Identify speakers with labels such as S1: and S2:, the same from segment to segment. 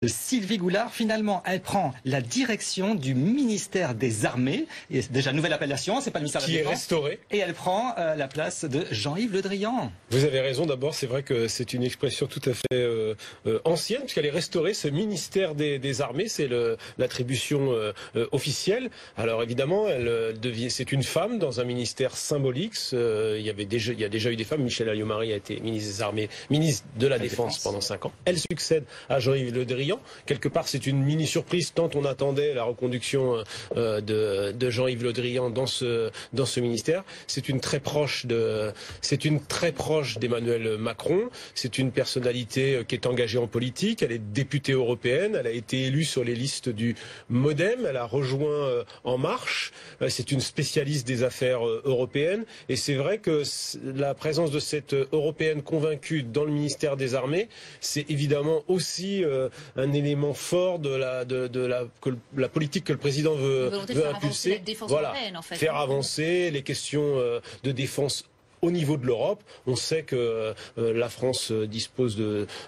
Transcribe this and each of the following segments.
S1: De Sylvie Goulard, finalement, elle prend la direction du ministère des Armées. Et déjà, nouvelle appellation, c'est pas le ministère de la Défense.
S2: Qui est restauré.
S1: Et elle prend la place de Jean-Yves Le Drian.
S2: Vous avez raison, d'abord, c'est vrai que c'est une expression tout à fait ancienne, puisqu'elle est restaurée, ce ministère des Armées, c'est l'attribution officielle. Alors évidemment, c'est une femme dans un ministère symbolique. Il y a déjà eu des femmes. Michèle Alliot-Marie a été ministre des Armées, ministre de la Défense pendant 5 ans. Elle succède à Jean-Yves Le Drian. Quelque part, c'est une mini-surprise tant on attendait la reconduction de Jean-Yves Le Drian dans ce ministère. C'est une très proche d'Emmanuel Macron. C'est une personnalité qui est engagée en politique. Elle est députée européenne. Elle a été élue sur les listes du MoDem. Elle a rejoint En Marche. C'est une spécialiste des affaires européennes. Et c'est vrai que la présence de cette européenne convaincue dans le ministère des Armées, c'est évidemment aussi un élément fort de la politique que le président veut impulser. Voilà, faire avancer les questions de défense au niveau de l'Europe. On sait que la France dispose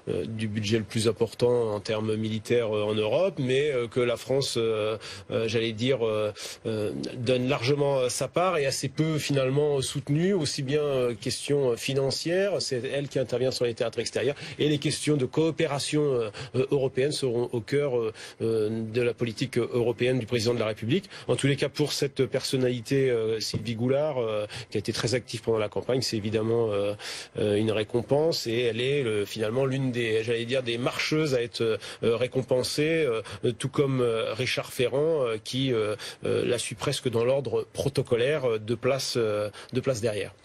S2: du budget le plus important en termes militaires en Europe, mais que la France, j'allais dire, donne largement sa part et assez peu finalement soutenue, aussi bien questions financières, c'est elle qui intervient sur les théâtres extérieurs, et les questions de coopération européenne seront au cœur de la politique européenne du président de la République. En tous les cas, pour cette personnalité, Sylvie Goulard, qui a été très active pendant la campagne, c'est évidemment une récompense, et elle est finalement l'une des, j'allais dire, des marcheuses à être récompensée, tout comme Richard Ferrand qui la suit presque dans l'ordre protocolaire de place derrière.